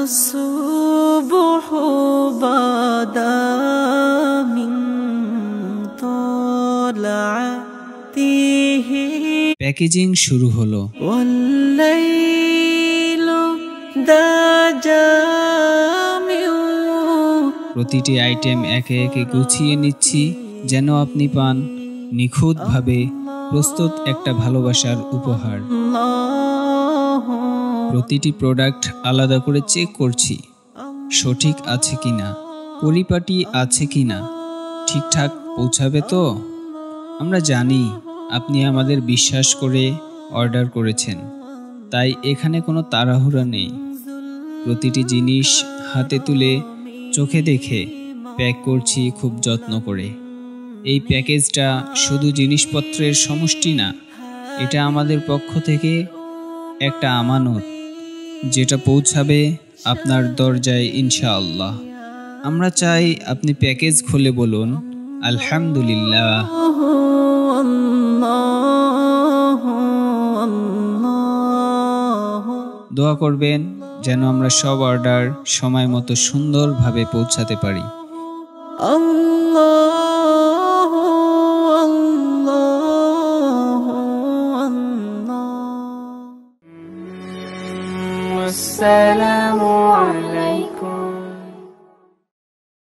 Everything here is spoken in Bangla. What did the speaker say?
الصبح بدا من طلعته প্যাকেজিং শুরু হলো। والليل دجى من প্রতিটি আইটেম একে একে গুছিয়ে নিচ্ছি যেন আপনি পান নিখুঁতভাবে প্রস্তুত একটা ভালোবাসার উপহার। প্রতিটি প্রোডাক্ট আলাদা করে চেক করছি, সঠিক আছে কিনা, পরিপাটি আছে কিনা, ঠিকঠাক পৌঁছাবে তো। আমরা জানি আপনি আমাদের বিশ্বাস করে অর্ডার করেছেন, তাই এখানে কোনো তাড়াহুড়া নেই। প্রতিটি জিনিস হাতে তুলে চোখে দেখে প্যাক করছি খুব যত্ন করে। এই প্যাকেজটা শুধু জিনিসপত্রের সমষ্টি না, এটা আমাদের পক্ষ থেকে একটা আমানত, যেটা পৌঁছাবে আপনার দরজায় ইনশাআল্লাহ। আমরা চাই আপনি প্যাকেজ খুলে বলুন আলহামদুলিল্লাহ। দোয়া করবেন যেন আমরা সব অর্ডার সময় মতো সুন্দরভাবে পৌঁছাতে পারি। আসসালামু আলাইকুম।